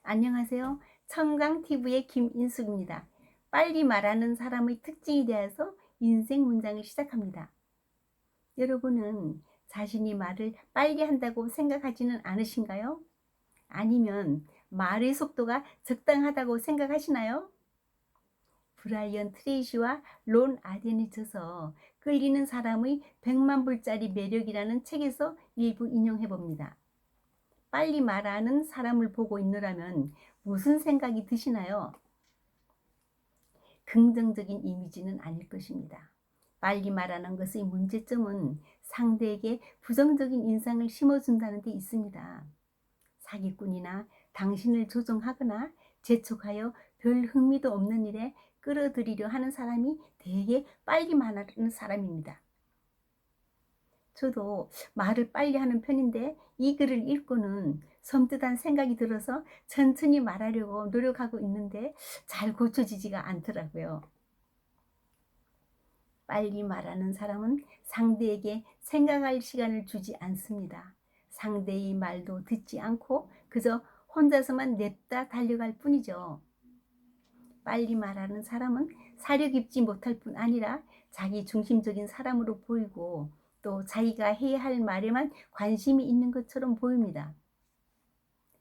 안녕하세요. 청강TV의 김인숙입니다. 빨리 말하는 사람의 특징에 대해서 인생 문장을 시작합니다. 여러분은 자신이 말을 빨리 한다고 생각하지는 않으신가요? 아니면 말의 속도가 적당하다고 생각하시나요? 브라이언 트레이시와 론 아덴이 써서 끌리는 사람의 100만 불짜리 매력이라는 책에서 일부 인용해 봅니다. 빨리 말하는 사람을 보고 있노라면 무슨 생각이 드시나요? 긍정적인 이미지는 아닐 것입니다. 빨리 말하는 것의 문제점은 상대에게 부정적인 인상을 심어준다는 데 있습니다. 사기꾼이나 당신을 조종하거나 재촉하여 별 흥미도 없는 일에 끌어들이려 하는 사람이 대개 빨리 말하는 사람입니다. 저도 말을 빨리 하는 편인데 이 글을 읽고는 섬뜩한 생각이 들어서 천천히 말하려고 노력하고 있는데 잘 고쳐지지가 않더라고요. 빨리 말하는 사람은 상대에게 생각할 시간을 주지 않습니다. 상대의 말도 듣지 않고 그저 혼자서만 냅다 달려갈 뿐이죠. 빨리 말하는 사람은 사려 깊지 못할 뿐 아니라 자기 중심적인 사람으로 보이고 또 자기가 해야 할 말에만 관심이 있는 것처럼 보입니다.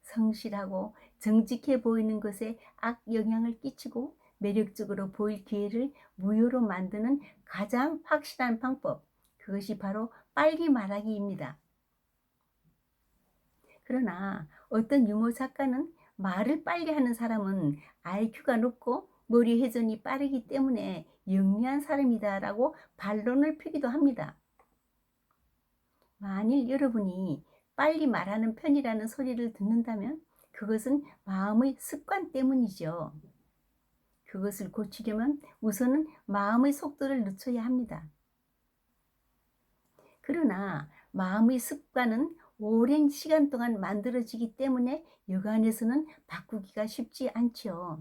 성실하고 정직해 보이는 것에 악영향을 끼치고 매력적으로 보일 기회를 무효로 만드는 가장 확실한 방법, 그것이 바로 빨리 말하기입니다. 그러나 어떤 유머 작가는 말을 빨리 하는 사람은 IQ가 높고 머리 회전이 빠르기 때문에 영리한 사람이다라고 반론을 펴기도 합니다. 만일 여러분이 빨리 말하는 편이라는 소리를 듣는다면 그것은 마음의 습관 때문이죠. 그것을 고치려면 우선은 마음의 속도를 늦춰야 합니다. 그러나 마음의 습관은 오랜 시간 동안 만들어지기 때문에 여간해서는 바꾸기가 쉽지 않지요.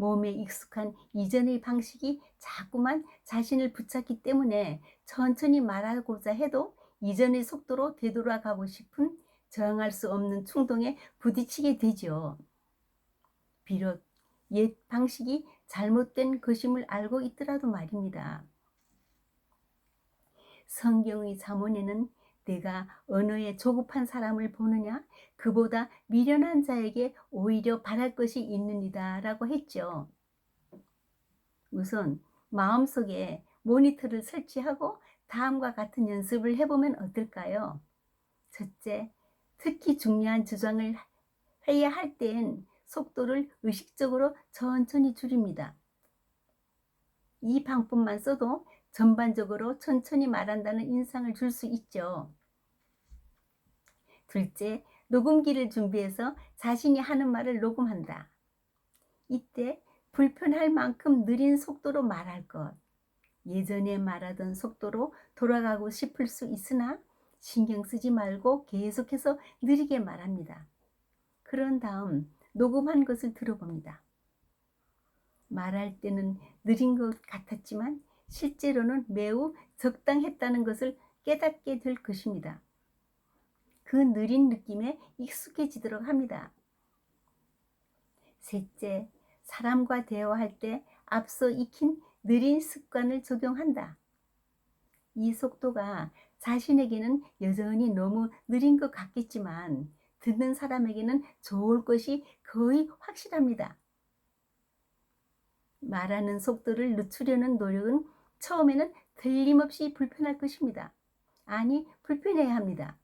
몸에 익숙한 이전의 방식이 자꾸만 자신을 붙잡기 때문에 천천히 말하고자 해도 이전의 속도로 되돌아가고 싶은 저항할 수 없는 충동에 부딪히게 되죠. 비록 옛 방식이 잘못된 것임을 알고 있더라도 말입니다. 성경의 잠언에는 내가 언어에 조급한 사람을 보느냐 그보다 미련한 자에게 오히려 바랄 것이 있느니라 라고 했죠. 우선 마음속에 모니터를 설치하고 다음과 같은 연습을 해보면 어떨까요? 첫째, 특히 중요한 주장을 해야 할 땐 속도를 의식적으로 천천히 줄입니다. 이 방법만 써도 전반적으로 천천히 말한다는 인상을 줄 수 있죠. 둘째, 녹음기를 준비해서 자신이 하는 말을 녹음한다. 이때 불편할 만큼 느린 속도로 말할 것. 예전에 말하던 속도로 돌아가고 싶을 수 있으나 신경 쓰지 말고 계속해서 느리게 말합니다. 그런 다음 녹음한 것을 들어봅니다. 말할 때는 느린 것 같았지만 실제로는 매우 적당했다는 것을 깨닫게 될 것입니다. 그 느린 느낌에 익숙해지도록 합니다. 셋째, 사람과 대화할 때 앞서 익힌 느린 습관을 적용한다. 이 속도가 자신에게는 여전히 너무 느린 것 같겠지만 듣는 사람에게는 좋을 것이 거의 확실합니다. 말하는 속도를 늦추려는 노력은 처음에는 틀림없이 불편할 것입니다. 아니, 불편해야 합니다.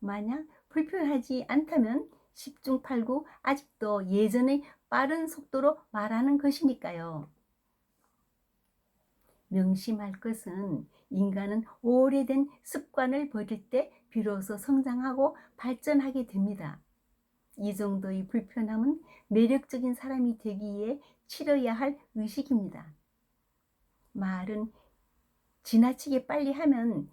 만약 불편하지 않다면 10중 8구 아직도 예전의 빠른 속도로 말하는 것이니까요. 명심할 것은 인간은 오래된 습관을 버릴 때 비로소 성장하고 발전하게 됩니다. 이 정도의 불편함은 매력적인 사람이 되기 위해 치러야 할 의식입니다. 말은 지나치게 빨리 하면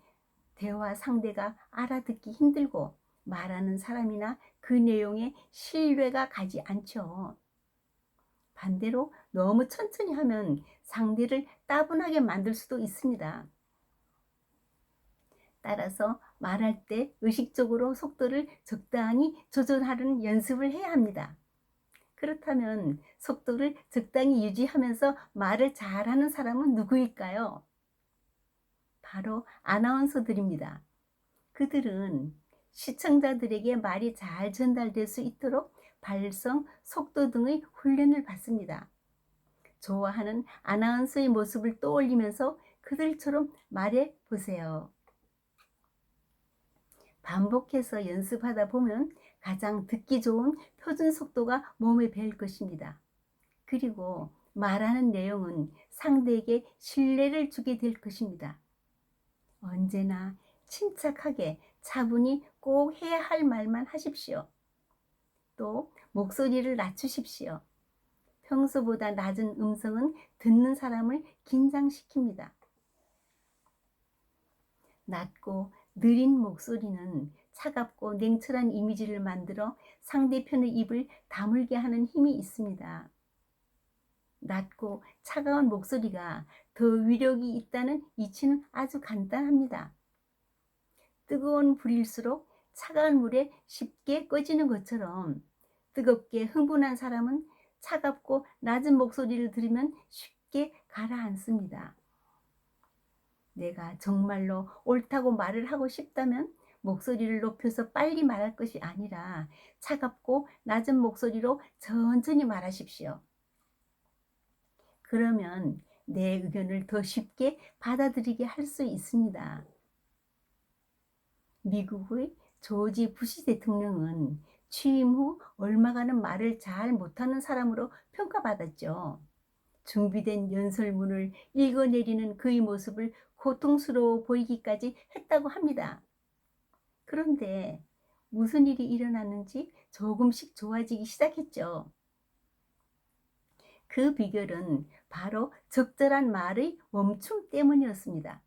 대화 상대가 알아듣기 힘들고 말하는 사람이나 그 내용에 신뢰가 가지 않죠. 반대로 너무 천천히 하면 상대를 따분하게 만들 수도 있습니다. 따라서 말할 때 의식적으로 속도를 적당히 조절하는 연습을 해야 합니다. 그렇다면 속도를 적당히 유지하면서 말을 잘하는 사람은 누구일까요? 바로 아나운서들입니다. 그들은 시청자들에게 말이 잘 전달될 수 있도록 발성, 속도 등의 훈련을 받습니다. 좋아하는 아나운서의 모습을 떠올리면서 그들처럼 말해 보세요. 반복해서 연습하다 보면 가장 듣기 좋은 표준 속도가 몸에 배일 것입니다. 그리고 말하는 내용은 상대에게 신뢰를 주게 될 것입니다. 언제나 침착하게 차분히 꼭 해야 할 말만 하십시오. 또 목소리를 낮추십시오. 평소보다 낮은 음성은 듣는 사람을 긴장시킵니다. 낮고 느린 목소리는 차갑고 냉철한 이미지를 만들어 상대편의 입을 다물게 하는 힘이 있습니다. 낮고 차가운 목소리가 더 위력이 있다는 이치는 아주 간단합니다. 뜨거운 불일수록 차가운 물에 쉽게 꺼지는 것처럼 뜨겁게 흥분한 사람은 차갑고 낮은 목소리를 들으면 쉽게 가라앉습니다. 내가 정말로 옳다고 말을 하고 싶다면 목소리를 높여서 빨리 말할 것이 아니라 차갑고 낮은 목소리로 천천히 말하십시오. 그러면 내 의견을 더 쉽게 받아들이게 할 수 있습니다. 미국의 조지 부시 대통령은 취임 후 얼마간은 말을 잘 못하는 사람으로 평가받았죠. 준비된 연설문을 읽어내리는 그의 모습을 고통스러워 보이기까지 했다고 합니다. 그런데 무슨 일이 일어났는지 조금씩 좋아지기 시작했죠. 그 비결은 바로 적절한 말의 멈춤 때문이었습니다.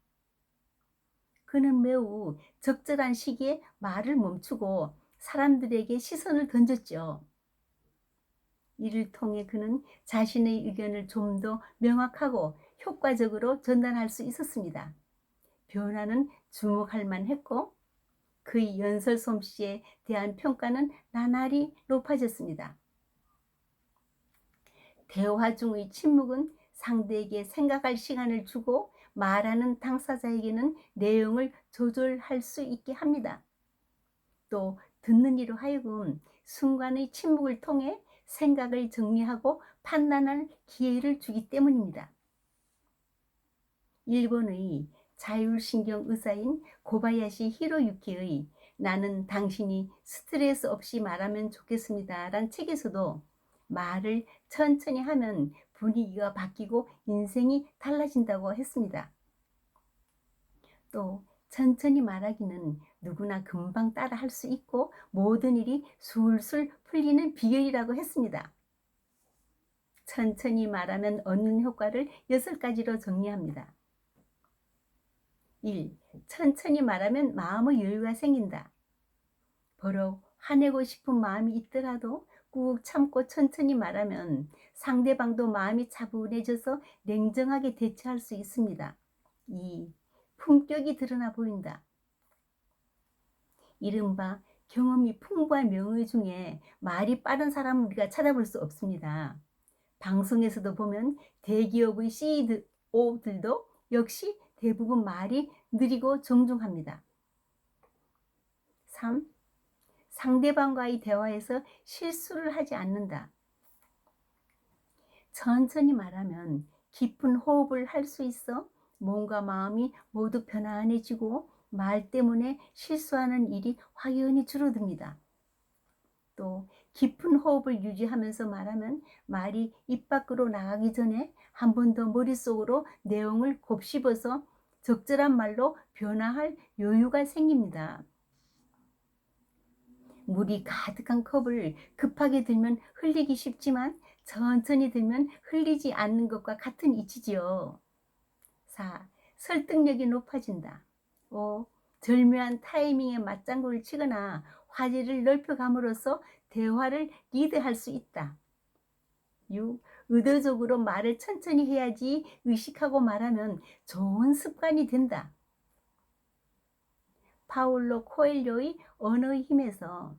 그는 매우 적절한 시기에 말을 멈추고 사람들에게 시선을 던졌죠. 이를 통해 그는 자신의 의견을 좀 더 명확하고 효과적으로 전달할 수 있었습니다. 변화는 주목할 만했고 그의 연설 솜씨에 대한 평가는 나날이 높아졌습니다. 대화 중의 침묵은 상대에게 생각할 시간을 주고 말하는 당사자에게는 내용을 조절할 수 있게 합니다. 또 듣는 이로 하여금 순간의 침묵을 통해 생각을 정리하고 판단할 기회를 주기 때문입니다. 일본의 자율신경 의사인 고바야시 히로유키의 나는 당신이 스트레스 없이 말하면 좋겠습니다 란 책에서도 말을 천천히 하면 분위기가 바뀌고 인생이 달라진다고 했습니다. 또 천천히 말하기는 누구나 금방 따라 할 수 있고 모든 일이 술술 풀리는 비결이라고 했습니다. 천천히 말하면 얻는 효과를 6가지로 정리합니다. 1. 천천히 말하면 마음의 여유가 생긴다. 버럭 화내고 싶은 마음이 있더라도 꾹 참고 천천히 말하면 상대방도 마음이 차분해져서 냉정하게 대처할 수 있습니다. 2. 품격이 드러나 보인다. 이른바 경험이 풍부한 명의 중에 말이 빠른 사람은 우리가 찾아볼 수 없습니다. 방송에서도 보면 대기업의 CEO들도 역시 대부분 말이 느리고 정중합니다. 3. 상대방과의 대화에서 실수를 하지 않는다. 천천히 말하면 깊은 호흡을 할 수 있어 몸과 마음이 모두 편안해지고 말 때문에 실수하는 일이 확연히 줄어듭니다. 또 깊은 호흡을 유지하면서 말하면 말이 입 밖으로 나가기 전에 한 번 더 머릿속으로 내용을 곱씹어서 적절한 말로 변화할 여유가 생깁니다. 물이 가득한 컵을 급하게 들면 흘리기 쉽지만 천천히 들면 흘리지 않는 것과 같은 이치지요. 4. 설득력이 높아진다. 5. 절묘한 타이밍에 맞장구를 치거나 화제를 넓혀감으로써 대화를 리드할 수 있다. 6. 의도적으로 말을 천천히 해야지 의식하고 말하면 좋은 습관이 된다. 파울로 코엘료의 언어의 힘에서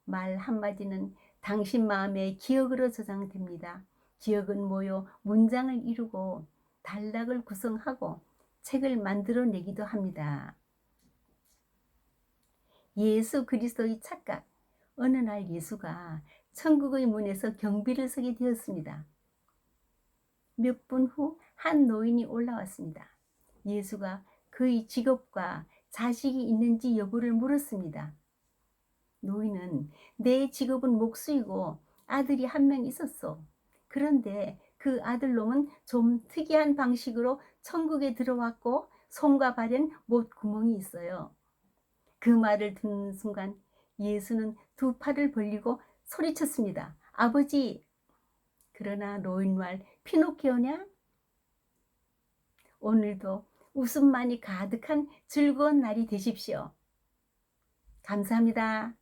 말 한마디는 당신 마음의 기억으로 저장됩니다. 기억은 모여 문장을 이루고 단락을 구성하고 책을 만들어내기도 합니다. 예수 그리스도의 착각. 어느 날 예수가 천국의 문에서 경비를 서게 되었습니다. 몇 분 후 한 노인이 올라왔습니다. 예수가 그의 직업과 자식이 있는지 여부를 물었습니다. 노인은 내 직업은 목수이고 아들이 한 명 있었소. 그런데 그 아들놈은 좀 특이한 방식으로 천국에 들어왔고 손과 발엔 못 구멍이 있어요. 그 말을 듣는 순간 예수는 두 팔을 벌리고 소리쳤습니다. 아버지! 그러나 노인 말 피노키오냐? 오늘도 웃음만이 가득한 즐거운 날이 되십시오. 감사합니다.